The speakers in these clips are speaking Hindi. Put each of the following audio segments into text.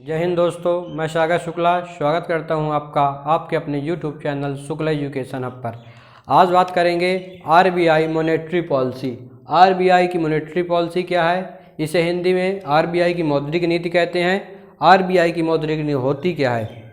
जय हिंद दोस्तों, मैं सागर शुक्ला स्वागत करता हूं आपका आपके अपने YouTube channel Shukla education hub पर। आज बात करेंगे RBI मॉनेटरी पॉलिसी। RBI की मॉनेटरी पॉलिसी क्या है, इसे हिंदी में RBI की मौद्रिक नीति कहते हैं। RBI की मौद्रिक नीति होती क्या है,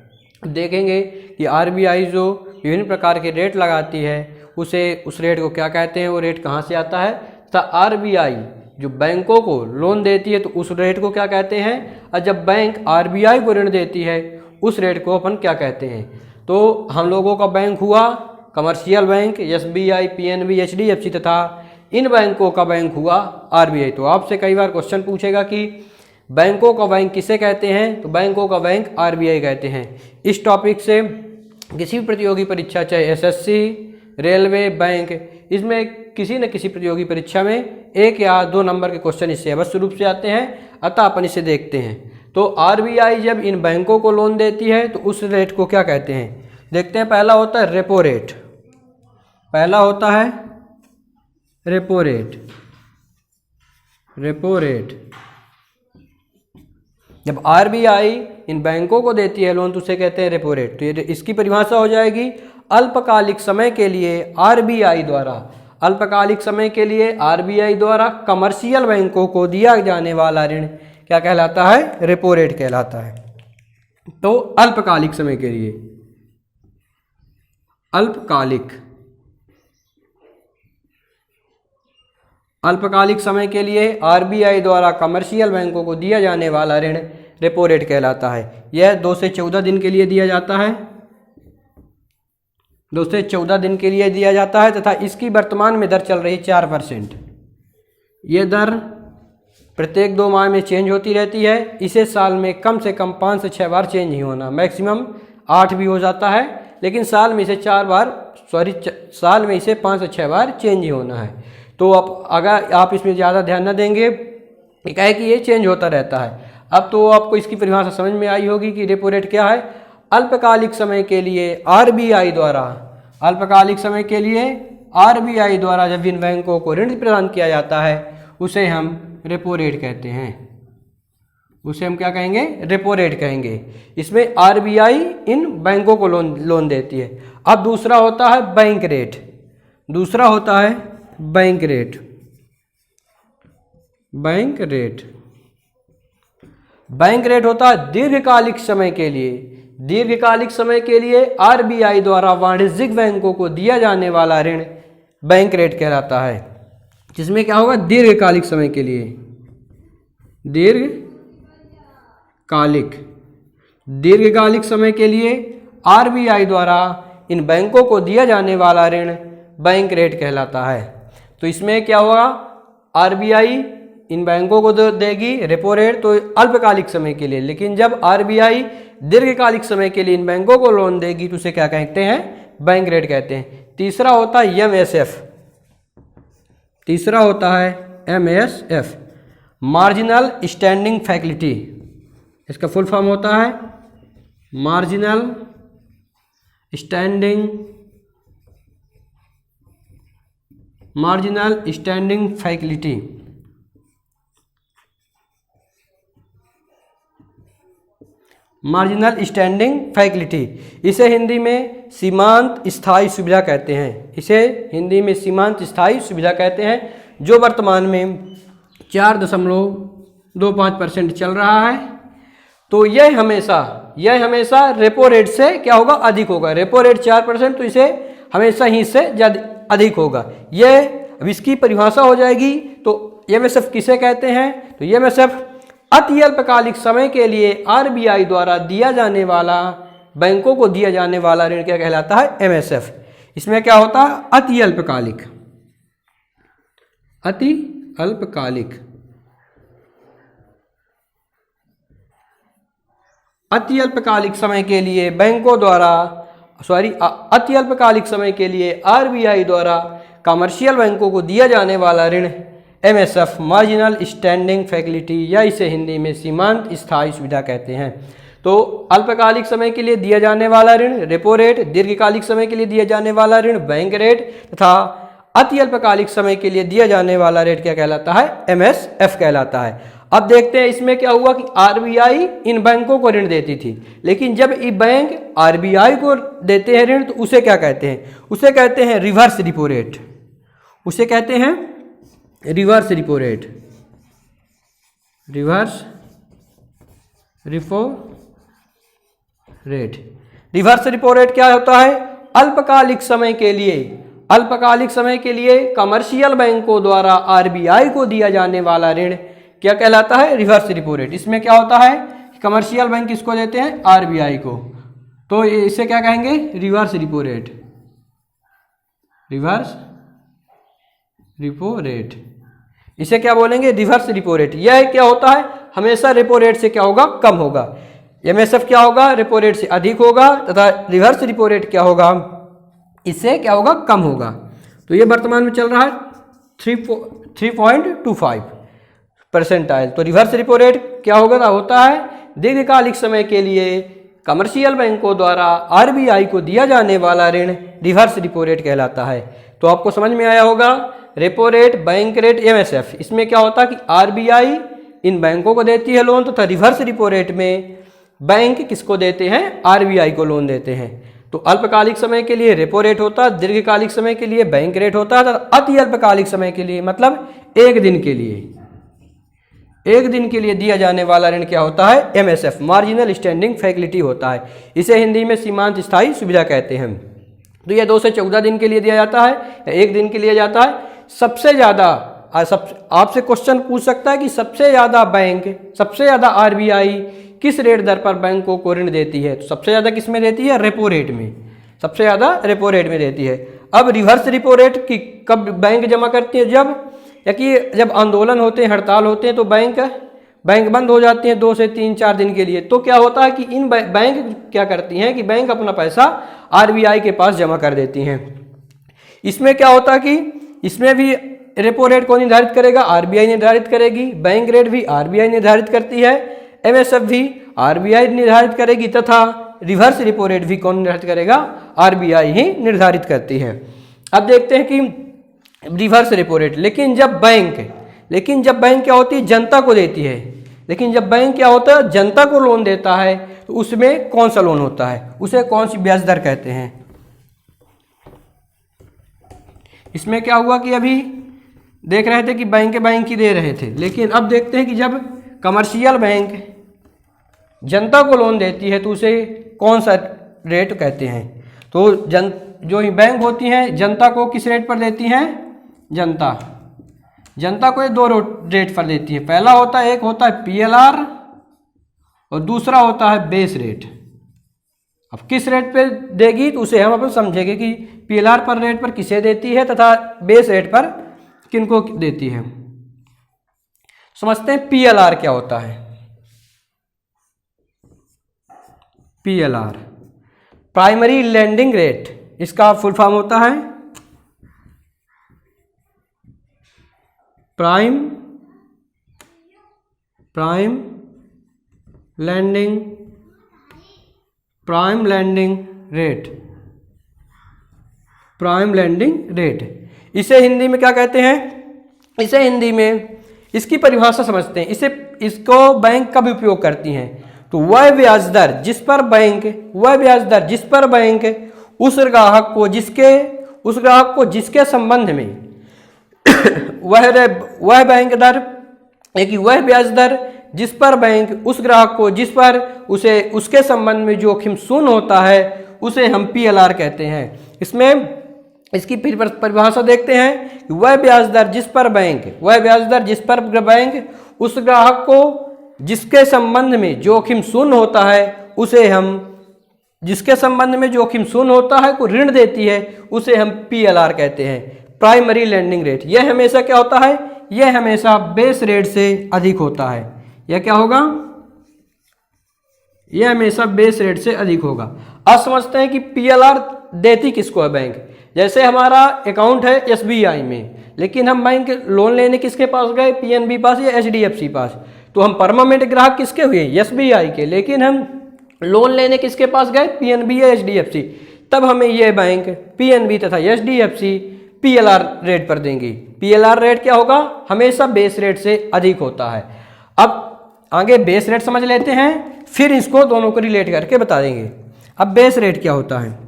देखेंगे कि RBI जो विभिन्न प्रकार के रेट लगाती है उस रेट को क्या कहते हैं, वो रेट कहाँ से आता है, तथा RBI जो बैंकों को लोन देती है तो उस रेट को क्या कहते हैं, और जब बैंक RBI को ऋण देती है उस रेट को अपन क्या कहते हैं। तो हम लोगों का बैंक हुआ commercial bank, SBI, PNB, HDFC, तथा इन बैंकों का बैंक हुआ RBI। तो आपसे कई बार क्वेश्चन पूछेगा कि बैंकों का बैंक किसे कहते हैं, तो बैंकों का बैंक RBI कहते हैं। इस टॉपिक से किसी भी प्रतियोगी परीक्षा, चाहे SSC, रेलवे, बैंक, इसमें किसी न किसी प्रतियोगी परीक्षा में 1 या 2 नंबर के क्वेश्चन इससे अवश्य रूप से आते हैं, अतः अपन इसे देखते हैं। तो RBI जब इन बैंकों को लोन देती है तो उस रेट को क्या कहते हैं, देखते हैं। पहला होता है रेपो रेट, पहला होता है रेपो रेट। रेपो रेट जब RBI इन बैंकों को देती है लोन तो उसे कहते हैं रेपो रेट। तो इसकी परिभाषा हो जाएगी अल्पकालिक समय के लिए RBI द्वारा, अल्पकालिक समय के लिए RBI द्वारा कमर्शियल बैंकों को दिया जाने वाला ऋण क्या कहलाता है, रेपो रेट कहलाता है। तो अल्पकालिक समय के लिए, अल्पकालिक समय के लिए RBI द्वारा कमर्शियल बैंकों को दिया जाने वाला ऋण रेपो रेट कहलाता है। यह 2 से 14 दिन के लिए दिया जाता है, 2 से 14 दिन के लिए दिया जाता है, तथा इसकी वर्तमान में दर चल रही 4%। ये दर प्रत्येक 2 माह में चेंज होती रहती है। इसे साल में कम से कम 5 से 6 बार चेंज ही होना, मैक्सिमम 8 भी हो जाता है, लेकिन साल में इसे 5 से 6 बार चेंज ही होना है। तो अब अगर आप इसमें ज़्यादा ध्यान न देंगे, क्या है कि ये चेंज होता रहता है। अब तो आपको इसकी परिभाषा समझ में आई होगी कि रेपो रेट क्या है। अल्पकालिक समय के लिए RBI द्वारा, अल्पकालिक समय के लिए RBI द्वारा जब इन बैंकों को ऋण प्रदान किया जाता है उसे हम रेपो रेट कहते हैं। उसे हम क्या कहेंगे, रेपो रेट कहेंगे। इसमें RBI इन बैंकों को लोन देती है। अब दूसरा होता है बैंक रेट, दूसरा होता है bank rate. Bank rate, bank rate होता है दीर्घकालिक समय के लिए, दीर्घकालिक समय के लिए RBI द्वारा वाणिज्यिक बैंकों को दिया जाने वाला ऋण बैंक रेट कहलाता है, जिसमें क्या होगा, दीर्घकालिक समय के लिए, दीर्घकालिक समय के लिए RBI द्वारा इन बैंकों को दिया जाने वाला ऋण बैंक रेट कहलाता है। तो इसमें क्या होगा, RBI इन बैंकों को देगी रेपो रेट तो अल्पकालिक समय के लिए, लेकिन जब RBI दीर्घकालिक समय के लिए इन बैंकों को लोन देगी तो उसे क्या कहते हैं, बैंक रेट कहते हैं। तीसरा होता है MSF, तीसरा होता है MSF, मार्जिनल स्टैंडिंग फैसिलिटी। इसका फुल फॉर्म होता है marginal standing facility. Marginal standing facility, इसे हिंदी में सीमांत स्थायी सुविधा कहते हैं। इसे हिंदी में सीमांत स्थायी सुविधा कहते हैं, जो वर्तमान में 4.25% चल रहा है। तो यह हमेशा रेपो रेट से क्या होगा, अधिक होगा। रेपो रेट 4%, तो इसे हमेशा ही इससे अधिक होगा। अब इसकी परिभाषा हो जाएगी। तो MSF किसे कहते हैं, तो MSF अति अल्पकालिक समय के लिए RBI द्वारा दिया जाने वाला, बैंकों को दिया जाने वाला ऋण क्या कहलाता है, MSF। इसमें क्या होता है, अति अल्पकालिक समय के लिए बैंकों द्वारा, अति अल्पकालिक समय के लिए RBI द्वारा कमर्शियल बैंकों को दिया जाने वाला ऋण MSF, मार्जिनल स्टैंडिंग फैसिलिटी, या इसे हिंदी में सीमांत स्थायी सुविधा कहते हैं। तो अल्पकालिक समय के लिए दिया जाने वाला ऋण रेपो रेट, दीर्घकालिक समय के लिए दिया जाने वाला ऋण बैंक रेट, तथा अति अल्पकालिक समय के लिए दिया जाने वाला रेट क्या कहलाता है, MSF कहलाता है। अब देखते हैं इसमें क्या हुआ कि आरबीआई इन बैंकों को ऋण देती थी, लेकिन जब ये बैंक आरबीआई को देते हैं ऋण तो उसे क्या कहते हैं? उसे कहते हैं रिवर्स रिपो रेट। उसे कहते हैं reverse repo rate, reverse repo rate. Reverse repo rate क्या होता है? अल्पकालिक समय के लिए, अल्पकालिक समय के लिए कमर्शियल बैंकों द्वारा आरबीआई को दिया जाने वाला ऋण क्या कहलाता है? Reverse repo rate. इसमें क्या होता है? कमर्शियल बैंक किसको देते हैं? आरबीआई को। तो इसे क्या कहेंगे? Reverse repo rate, reverse repo rate. इसे क्या बोलेंगे? Reverse repo rate. यह क्या होता है? हमेशा रेपो रेट से क्या होगा? कम होगा। एमएसएफ क्या होगा? रेपो रेट से अधिक होगा, तथा रिवर्स रिपो रेट क्या होगा? इससे क्या होगा? कम होगा। तो ये वर्तमान में चल रहा है 3.25%। तो रिवर्स रिपो रेट क्या होगा? होता है दीर्घकालिक समय के लिए कमर्शियल बैंकों द्वारा आरबीआई को दिया जाने वाला ऋण रिवर्स रिपो रेट कहलाता है। तो आपको समझ में आया होगा, repo rate, bank rate, MSF, इसमें क्या होता है कि आरबीआई इन बैंकों को देती है लोन, तथा रिवर्स रिपो रेट में बैंक किसको देते हैं? आरबीआई को लोन देते हैं। तो अल्पकालिक समय के लिए रेपो रेट होता है, दीर्घकालिक समय के लिए बैंक रेट होता है, अति अल्पकालिक समय के लिए मतलब एक दिन के लिए, एक दिन के लिए दिया जाने वाला ऋण क्या होता है? एमएसएफ, मार्जिनल स्टैंडिंग फैसिलिटी होता है। इसे हिंदी में सीमांत स्थायी सुविधा कहते हैं। तो यह 2 से 14 दिन के लिए दिया जाता है या एक दिन के लिए जाता है। सबसे ज़्यादा आपसे क्वेश्चन पूछ सकता है कि सबसे ज़्यादा बैंक, सबसे ज़्यादा आरबीआई किस रेट दर पर बैंकों को ऋण देती है? तो सबसे ज़्यादा किस में देती है? रेपो रेट में। सबसे ज़्यादा रेपो रेट में देती है। अब रिवर्स रिपो रेट की कब बैंक जमा करती है? जब आंदोलन होते हैं, हड़ताल होते हैं, तो बैंक बंद हो जाती हैं 2 से 3-4 दिन के लिए। तो क्या होता है कि इन बैंक क्या करती हैं कि बैंक अपना पैसा आरबीआई के पास जमा कर देती हैं। इसमें क्या होता है कि इसमें भी रेपो रेट कौन निर्धारित करेगा? आरबीआई निर्धारित करेगी। बैंक रेट भी आरबीआई निर्धारित करती है, एमएसएफ भी आरबीआई निर्धारित करेगी, तथा रिवर्स रिपो रेट भी कौन निर्धारित करेगा? आरबीआई ही निर्धारित करती है। अब देखते हैं कि रिवर्स रिपो रेट, लेकिन जब बैंक क्या होती है? जनता को देती है। लेकिन जब बैंक क्या होता है? जनता को लोन देता है, तो उसमें कौन सा लोन होता है? उसे कौन सी ब्याज दर कहते हैं? इसमें क्या हुआ कि अभी देख रहे थे कि बैंक ही दे रहे थे, लेकिन अब देखते हैं कि जब कमर्शियल बैंक जनता को लोन देती है तो उसे कौन सा रेट कहते हैं? तो जो ही बैंक होती हैं जनता को किस रेट पर देती हैं? जनता को ये 2 रेट पर देती है। पहला होता है, एक होता है पीएलआर और दूसरा होता है बेस रेट। अब किस रेट पे देगी तो उसे हम अपन समझेंगे कि पीएलआर पर रेट पर किसे देती है तथा बेस रेट पर किनको देती है। समझते हैं पीएलआर क्या होता है। पीएलआर प्राइमरी लैंडिंग रेट, इसका फुल फॉर्म होता है prime landing rate. Prime landing rate इसे हिंदी में क्या कहते हैं? इसे हिंदी में इसकी परिभाषा समझते हैं। इसको बैंक कब उपयोग करती हैं? तो वह ब्याज दर जिस पर बैंक उस ग्राहक को जिसके संबंध में वह बैंक दर एक वह ब्याज दर जिस पर बैंक उस ग्राहक को जिस पर उसे उसके संबंध में जोखिम शून्य होता है उसे हम पीएलआर कहते हैं। इसमें इसकी परिभाषा देखते हैं कि वह ब्याज दर जिस पर बैंक उस ग्राहक को जिसके संबंध में जोखिम शून्य होता है उसे हम जिसके संबंध में जोखिम शून्य होता है को ऋण देती है उसे हम पीएलआर कहते हैं, प्राइमरी लैंडिंग रेट। यह हमेशा क्या होता है? यह हमेशा बेस रेट से अधिक होता है। यह क्या होगा? यह हमेशा बेस रेट से अधिक होगा। अब समझते हैं कि पीएलआर देती किसको है बैंक। जैसे हमारा अकाउंट है एसबीआई में, लेकिन हम बैंक लोन लेने किसके पास गए? पीएनबी पास या एचडीएफसी पास। तो हम परमानेंट ग्राहक किसके हुए? एसबीआई के। लेकिन हम लोन लेने किसके पास गए? पीएनबी या एचडीएफसी। तब हमें यह बैंक पीएनबी तथा एचडीएफसी पीएलआर रेट पर देंगी। पीएलआर रेट क्या होगा? हमेशा बेस रेट से अधिक होता है। अब आगे बेस रेट समझ लेते हैं, फिर इसको दोनों को रिलेट करके बता देंगे। अब बेस रेट क्या होता है?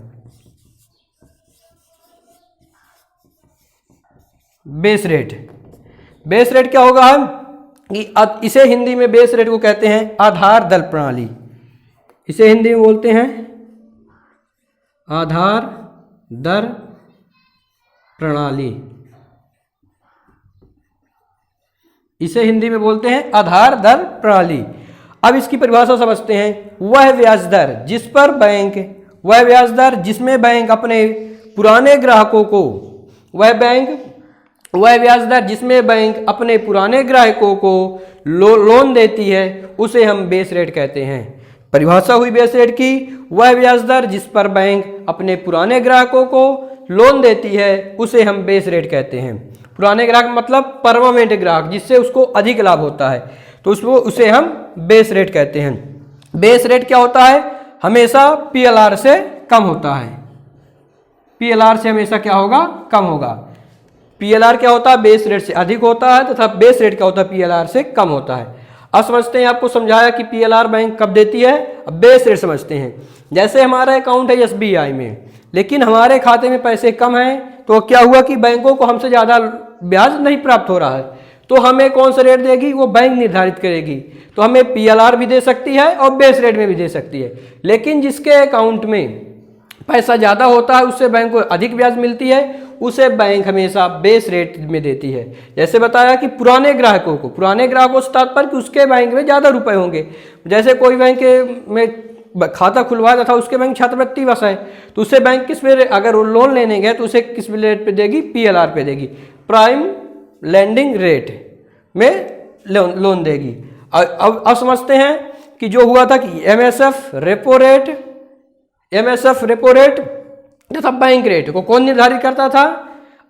बेस रेट क्या होगा हम कि इसे हिंदी में बेस रेट को कहते हैं आधार दर प्रणाली। इसे हिंदी में बोलते हैं आधार दर प्रणाली। इसे हिंदी में बोलते हैं आधार दर प्रणाली। अब इसकी परिभाषा समझते हैं। वह ब्याज दर जिसमें बैंक अपने पुराने ग्राहकों को लोन देती है, उसे हम बेस रेट कहते हैं। परिभाषा हुई बेस रेट की, वह ब्याज दर जिस पर बैंक अपने पुराने ग्राहकों को लोन देती है, उसे हम बेस रेट कहते हैं। पुराने ग्राहक मतलब परमानेंट ग्राहक, जिससे उसको अधिक लाभ होता है, तो उसे हम बेस रेट कहते हैं। बेस रेट क्या होता है? हमेशा पीएलआर से कम होता है। पीएलआर से हमेशा क्या होगा? कम होगा। पीएलआर क्या होता है? बेस रेट से अधिक होता है, तथा बेस रेट क्या होता है? पीएलआर से कम होता है। अब समझते हैं, आपको समझाया कि पीएलआर बैंक कब देती है। अब बेस रेट समझते हैं। जैसे हमारा अकाउंट है एसबीआई में, लेकिन हमारे खाते में पैसे कम हैं, तो क्या हुआ कि बैंकों को हमसे ज़्यादा ब्याज नहीं प्राप्त हो रहा है, तो हमें कौन सा रेट देगी? वो बैंक निर्धारित करेगी। तो हमें पीएलआर भी दे सकती है और बेस रेट में भी दे सकती है। लेकिन जिसके अकाउंट में पैसा ज़्यादा होता है, उससे बैंक को अधिक ब्याज मिलती है, उसे बैंक हमेशा बेस रेट में देती है। जैसे बताया कि पुराने ग्राहकों से तात्पर्य कि उसके बैंक में ज़्यादा रुपए होंगे। जैसे कोई बैंक में खाता खुलवाया था, उसके बैंक छात्रवृत्ति बस है, तो उसे बैंक किस पे, अगर वो लोन लेने गए तो उसे किस रेट पे देगी? पीएलआर पे देगी, प्राइम लैंडिंग रेट में लोन देगी। अब समझते हैं कि जो हुआ था कि एमएसएफ रेपो रेट तथा बैंक रेट को कौन निर्धारित करता था?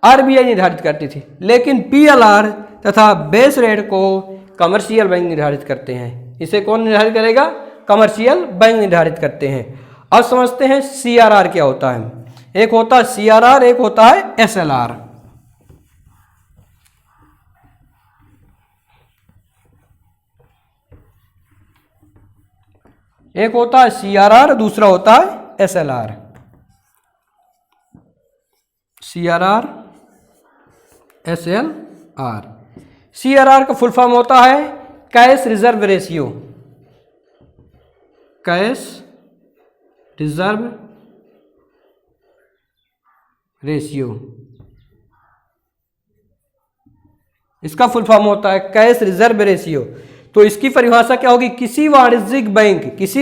आरबीआई निर्धारित करती थी। लेकिन पीएलआर तथा बेस रेट को कमर्शियल बैंक निर्धारित करते हैं। इसे कौन निर्धारित करेगा? कमर्शियल बैंक निर्धारित करते हैं। अब समझते हैं सीआरआर क्या होता है। एक होता है सीआरआर, एक होता है एसएलआर। एक होता है सीआरआर, दूसरा होता है एसएलआर। CRR, SLR. सीआरआर का फुल फॉर्म होता है cash reserve ratio. Cash reserve ratio, इसका फुल फॉर्म होता है कैश रिजर्व रेशियो। तो इसकी परिभाषा क्या होगी? किसी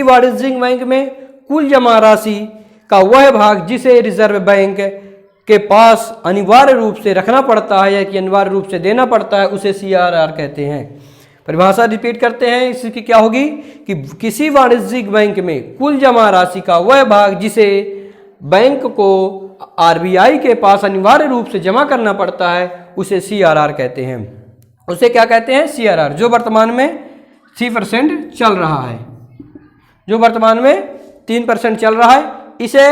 वाणिज्यिक बैंक में कुल जमा राशि का वह भाग जिसे रिजर्व बैंक के पास अनिवार्य रूप से रखना पड़ता है या कि अनिवार्य रूप से देना पड़ता है, उसे सीआरआर कहते हैं। परिभाषा रिपीट करते हैं, इसकी क्या होगी कि किसी वाणिज्यिक बैंक में कुल जमा राशि का वह भाग जिसे बैंक को आरबीआई के पास अनिवार्य रूप से जमा करना पड़ता है, उसे सीआरआर कहते हैं। उसे क्या कहते हैं? सीआरआर। जो वर्तमान में 3% चल रहा है, जो वर्तमान में 3% चल रहा है, इसे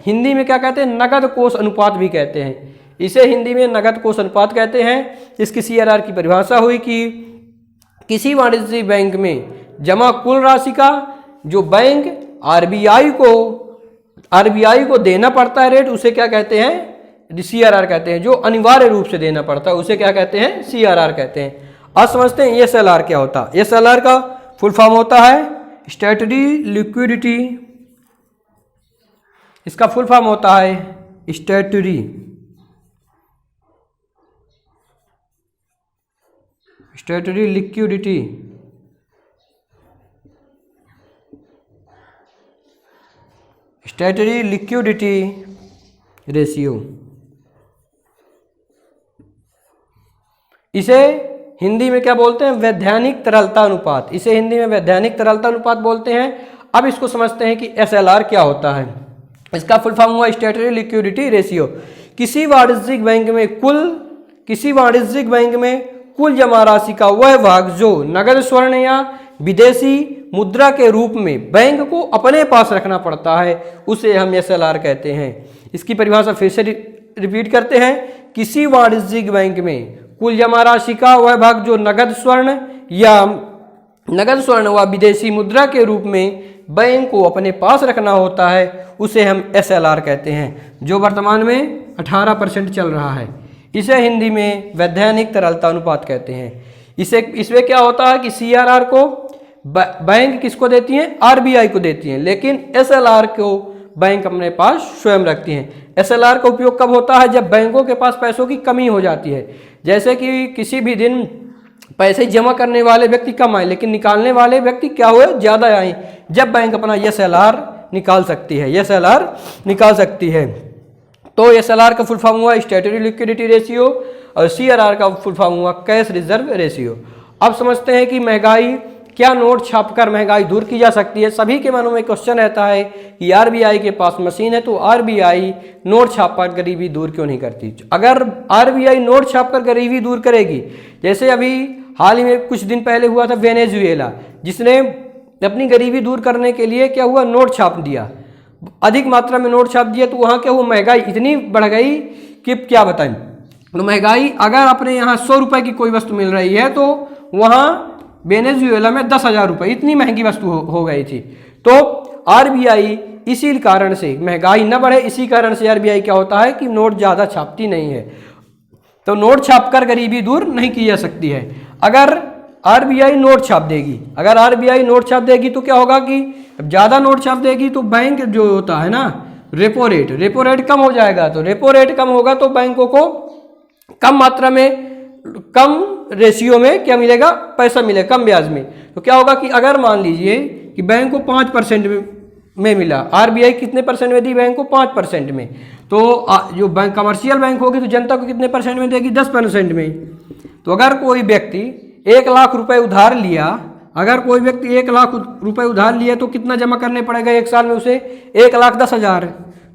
हिंदी में क्या कहते हैं? नगद कोष अनुपात भी कहते हैं। इसे हिंदी में नगद कोष अनुपात कहते हैं। इसकी सीआरआर की परिभाषा हुई कि किसी वाणिज्यिक बैंक में जमा कुल राशि का जो बैंक आरबीआई को देना पड़ता है रेट, उसे क्या कहते हैं? सीआरआर कहते हैं। जो अनिवार्य रूप से देना पड़ता है, उसे क्या कहते हैं? सीआरआर कहते हैं। अब समझते हैं एसएलआर क्या होता है। एसएलआर का फुल फॉर्म होता है स्टैट्यूटरी लिक्विडिटी। इसका फुल फॉर्म होता है statutory liquidity. Statutory liquidity ratio. इसे हिंदी में क्या बोलते हैं? वैधानिक तरलता अनुपात। इसे हिंदी में वैधानिक तरलता अनुपात बोलते हैं। अब इसको समझते हैं कि एसएलआर क्या होता है। इसका फुल फॉर्म हुआ स्टैट्यूटरी लिक्विडिटी रेशियो। किसी वाणिज्यिक बैंक में कुल जमा राशि का वह भाग जो नगद स्वर्ण या विदेशी मुद्रा के रूप में बैंक को अपने पास रखना पड़ता है, उसे हम एसएलआर कहते हैं। इसकी परिभाषा फिर से रिपीट करते हैं। किसी वाणिज्यिक बैंक में कुल जमा राशि का वह भाग जो नगद स्वर्ण या नगद स्वर्ण व विदेशी मुद्रा के रूप में बैंक को अपने पास रखना होता है, उसे हम SLR कहते हैं, जो वर्तमान में 18% चल रहा है। इसे हिंदी में वैधानिक तरलता अनुपात कहते हैं। इसमें क्या होता है कि CRR को बैंक किसको देती हैं? RBI को देती हैं, लेकिन SLR को बैंक अपने पास स्वयं रखती हैं। SLR का उपयोग कब होता है? जब बैंकों के पास पैसों की कमी हो जाती है, जैसे कि किसी भी दिन पैसे जमा करने वाले व्यक्ति कम आए लेकिन निकालने वाले व्यक्ति क्या हुए? ज़्यादा आए, जब बैंक अपना SLR निकाल सकती है, SLR निकाल सकती है। तो SLR का फुल फॉर्म हुआ स्टैट्यूटरी लिक्विडिटी रेशियो और CRR का फुल फॉर्म हुआ कैश रिजर्व रेशियो। अब समझते हैं कि महंगाई, क्या नोट छापकर महंगाई दूर की जा सकती है? सभी के मनों में क्वेश्चन रहता है कि RBI के पास मशीन है तो RBI नोट छापकर गरीबी दूर क्यों नहीं करती? अगर RBI नोट छापकर गरीबी दूर करेगी, जैसे अभी हाल ही में कुछ दिन पहले हुआ था वेनेजुएला, जिसने अपनी गरीबी दूर करने के लिए क्या हुआ? नोट छाप दिया, अधिक मात्रा में नोट छाप दिया, तो वहाँ क्या हुआ? महंगाई इतनी बढ़ गई कि क्या बताएं। तो महंगाई, अगर अपने यहाँ 100 रुपये की कोई वस्तु मिल रही है तो वहाँ वेनेजुएला में 10,000 रुपये, इतनी महंगी वस्तु हो गई थी। तो RBI इसी कारण से महंगाई न बढ़े, इसी कारण से RBI क्या होता है कि नोट ज़्यादा छापती नहीं है। तो नोट छापकर गरीबी दूर नहीं की जा सकती है। अगर RBI नोट छाप देगी, अगर RBI नोट छाप देगी तो क्या होगा कि ज़्यादा नोट छाप देगी तो बैंक जो होता है ना रेपो रेट कम हो जाएगा। तो रेपो रेट कम होगा तो बैंकों को कम मात्रा में, कम रेशियो में क्या मिलेगा? पैसा मिलेगा, कम ब्याज में। तो क्या होगा कि अगर मान लीजिए कि बैंक को 5% में मिला, RBI कितने परसेंट में दी? बैंक को 5% में। तो जो बैंक कमर्शियल बैंक होगी तो जनता को कितने परसेंट में देगी? 10% में। तो अगर कोई व्यक्ति 1 लाख रुपए उधार लिया, अगर कोई व्यक्ति 1 लाख रुपए उधार लिया तो कितना जमा करने पड़ेगा? 1 साल में उसे 1,10,000।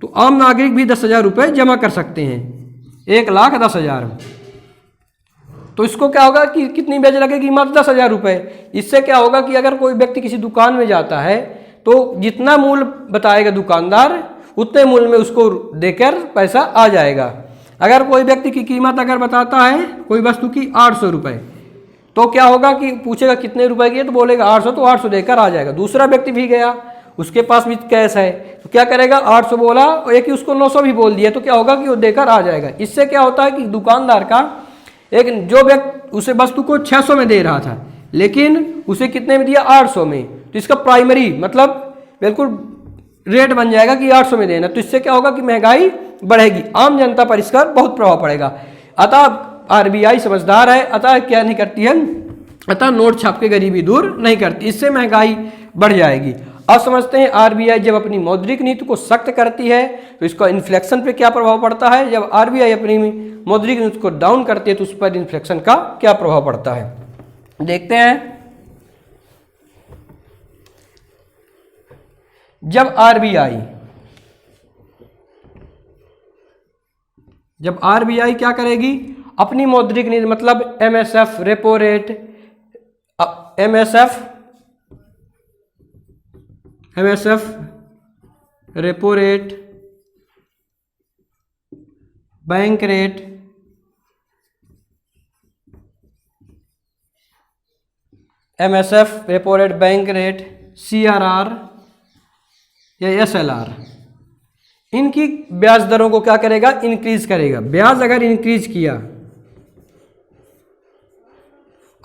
तो आम नागरिक भी 10,000 रुपये जमा कर सकते हैं, 1,10,000। तो इसको क्या होगा कि कितनी ब्याज लगेगी? मात्र 10,000 रुपये। इससे क्या होगा कि अगर कोई व्यक्ति किसी दुकान में जाता है तो जितना मूल्य बताएगा दुकानदार, उतने मूल्य में उसको देकर पैसा आ जाएगा। अगर कोई व्यक्ति की कीमत अगर बताता है कोई वस्तु की 800 रुपये, तो क्या होगा कि पूछेगा कितने रुपए की है, तो बोलेगा 800, तो 800 देकर आ जाएगा। दूसरा व्यक्ति भी गया, उसके पास भी कैश है, तो क्या करेगा? 800 बोला और एक ही उसको 900 भी बोल दिया, तो क्या होगा कि वो देकर आ जाएगा। इससे क्या होता है कि दुकानदार का एक जो व्यक्ति उसे वस्तु को 600 में दे रहा था, लेकिन उसे कितने में दिया? 800 में। तो इसका प्राइमरी मतलब बिल्कुल रेट बन जाएगा कि 800 में देना। तो इससे क्या होगा कि महंगाई बढ़ेगी, आम जनता पर इसका बहुत प्रभाव पड़ेगा। अतः RBI समझदार है, अतः क्या नहीं करती है? अतः नोट छाप के गरीबी दूर नहीं करती, इससे महंगाई बढ़ जाएगी। अब समझते हैं RBI जब अपनी मौद्रिक नीति को सख्त करती है तो इसका इन्फ्लेक्शन पे क्या प्रभाव पड़ता है? जब RBI अपनी मौद्रिक नीति को डाउन करती है तो उस पर इन्फ्लेक्शन का क्या प्रभाव पड़ता है, देखते हैं। जब RBI क्या करेगी? अपनी मौद्रिक नीति मतलब MSF repo rate, MSF repo rate, bank rate, MSF repo rate, bank rate, CRR या SLR, इनकी ब्याज दरों को क्या करेगा? इंक्रीज करेगा। ब्याज अगर इंक्रीज किया,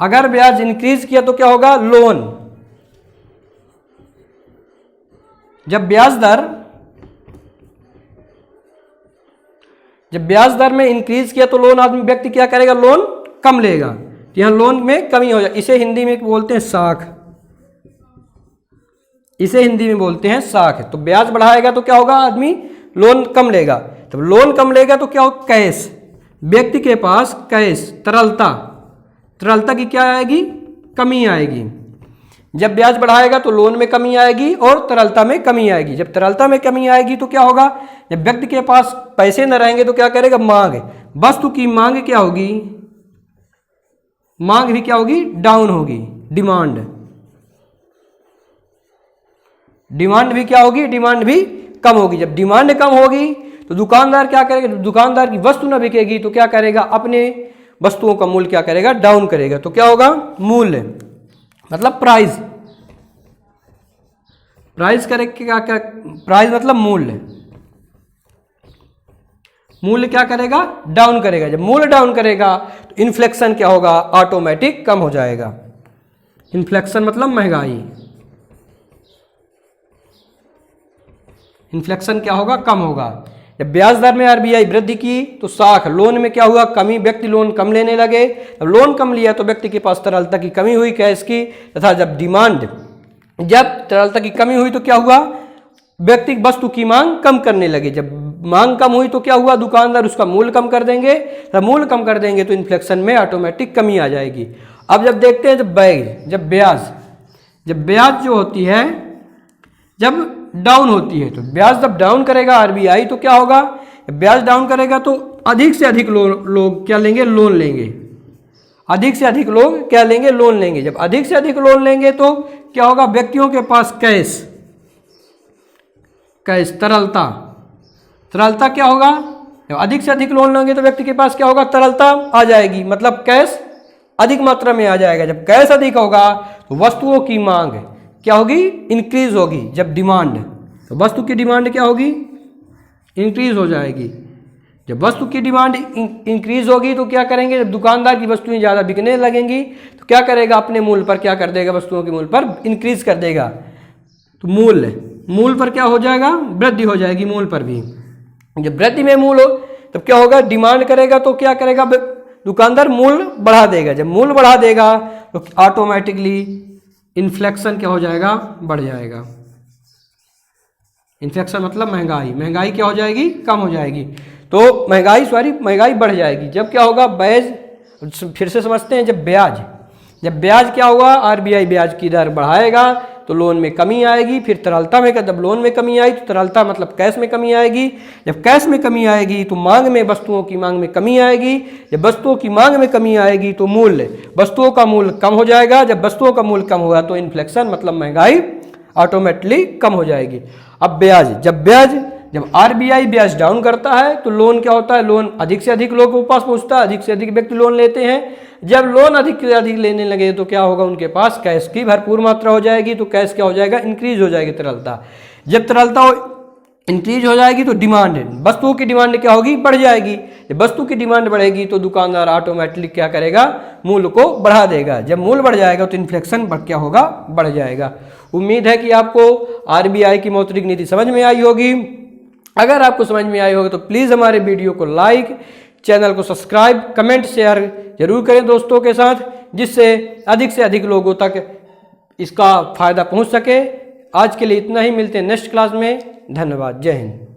अगर ब्याज इंक्रीज किया तो क्या होगा? लोन। जब ब्याज दर में इंक्रीज किया तो लोन आदमी व्यक्ति क्या करेगा? लोन कम लेगा। तो यहां लोन में कमी हो जाए, इसे हिंदी में बोलते हैं साख, इसे हिंदी में बोलते हैं साख। तो ब्याज बढ़ाएगा तो क्या होगा? आदमी लोन कम लेगा। तो लोन कम लेगा तो क्या होगा? कैश, व्यक्ति के पास कैश, तरलता की क्या आएगी? कमी आएगी। जब ब्याज बढ़ाएगा तो लोन में कमी आएगी और तरलता में कमी आएगी। जब तरलता में कमी आएगी तो क्या होगा? जब व्यक्ति के पास पैसे न रहेंगे तो क्या करेगा? मांग, वस्तु की मांग क्या होगी? मांग भी क्या होगी? डाउन होगी। डिमांड भी क्या होगी? डिमांड भी कम होगी। जब डिमांड कम होगी तो दुकानदार क्या करेगा? दुकानदार की वस्तु न बिकेगी तो क्या करेगा? अपने वस्तुओं का मूल्य क्या करेगा? डाउन करेगा। तो क्या होगा? मूल्य मतलब प्राइस, प्राइस करेगा क्या, प्राइस मतलब मूल्य, मूल्य क्या करेगा, डाउन करेगा। जब मूल्य डाउन करेगा तो इन्फ्लेक्शन क्या होगा, ऑटोमेटिक कम हो जाएगा। इन्फ्लेक्शन मतलब महंगाई, इन्फ्लेक्शन क्या होगा, कम होगा। जब ब्याज दर में आरबीआई वृद्धि की तो साख लोन में क्या हुआ, कमी, व्यक्ति लोन कम लेने लगे। जब लोन कम लिया तो व्यक्ति के पास तरलता की कमी हुई, कैश की, तथा जब डिमांड, जब तरलता की कमी हुई तो क्या हुआ, व्यक्ति वस्तु की मांग कम करने लगे। जब मांग कम हुई तो क्या हुआ, दुकानदार उसका मूल्य कम कर देंगे। जब मूल्य कम कर देंगे तो इन्फ्लेक्शन में ऑटोमेटिक कमी आ जाएगी। अब जब देखते हैं जब ब्याज, जब ब्याज जो होती है जब डाउन होती है, तो ब्याज जब डाउन करेगा आरबीआई तो क्या होगा, ब्याज डाउन करेगा तो अधिक से अधिक लोग क्या लेंगे, लोन लेंगे। अधिक से अधिक लोग क्या लेंगे, लोन लेंगे। जब अधिक से अधिक लोन लेंगे तो क्या होगा, व्यक्तियों के पास कैश, तरलता, तरलता क्या होगा, जब अधिक से अधिक लोन लेंगे तो व्यक्ति के पास क्या होगा, तरलता आ जाएगी, मतलब कैश अधिक मात्रा में आ जाएगा। जब कैश अधिक होगा तो वस्तुओं की मांग क्या होगी, इंक्रीज होगी। जब डिमांड, तो वस्तु की डिमांड क्या होगी, इंक्रीज हो जाएगी। जब वस्तु की डिमांड इंक्रीज होगी तो क्या करेंगे, जब दुकानदार की वस्तुएं ज़्यादा बिकने लगेंगी तो क्या करेगा, अपने मूल्य पर क्या कर देगा, वस्तुओं के मूल्य पर इंक्रीज कर देगा। तो मूल्य पर क्या हो जाएगा, वृद्धि हो जाएगी मूल्य पर भी। जब वृद्धि में मूल्य हो तब क्या होगा, डिमांड करेगा तो क्या करेगा, दुकानदार मूल्य बढ़ा देगा। जब मूल्य बढ़ा देगा तो ऑटोमेटिकली इन्फ्लेक्शन क्या हो जाएगा, बढ़ जाएगा। इन्फ्लेक्शन मतलब महंगाई, महंगाई क्या हो जाएगी, कम हो जाएगी। तो महंगाई बढ़ जाएगी। जब क्या होगा, फिर से समझते हैं, जब ब्याज क्या हुआ, आरबीआई ब्याज की दर बढ़ाएगा तो लोन में कमी आएगी। फिर तरलता में, जब लोन में कमी आई तो तरलता मतलब कैश में कमी आएगी। जब कैश में कमी आएगी तो मांग में, वस्तुओं की मांग में कमी आएगी। जब वस्तुओं की मांग में कमी आएगी तो वस्तुओं का मूल्य कम हो जाएगा। जब वस्तुओं का मूल्य कम होगा तो इन्फ्लेक्शन मतलब महंगाई ऑटोमेटिकली कम हो जाएगी। अब जब आरबीआई ब्याज डाउन करता है तो लोन क्या होता है, लोन अधिक से अधिक लोगों के पास पहुंचता है, अधिक से अधिक व्यक्ति लोन लेते हैं। जब लोन अधिक से अधिक लेने लगे तो क्या होगा, उनके पास कैश की भरपूर मात्रा हो जाएगी। तो कैश क्या हो जाएगा, इंक्रीज हो जाएगी तरलता। जब तरलता इंक्रीज हो जाएगी तो डिमांड, वस्तुओं की डिमांड क्या होगी, बढ़ जाएगी। जब वस्तु की डिमांड बढ़ेगी तो दुकानदार ऑटोमेटिकली क्या करेगा, मूल्य को बढ़ा देगा। जब मूल्य बढ़ जाएगा तो इन्फ्लेक्शन क्या होगा, बढ़ जाएगा। उम्मीद है कि आपको आरबीआई की मौद्रिक नीति समझ में आई होगी। अगर आपको समझ में आई होगी तो प्लीज़ हमारे वीडियो को लाइक, चैनल को सब्सक्राइब, कमेंट, शेयर जरूर करें दोस्तों के साथ, जिससे अधिक से अधिक लोगों तक इसका फायदा पहुंच सके। आज के लिए इतना ही, मिलते हैं नेक्स्ट क्लास में। धन्यवाद, जय हिंद।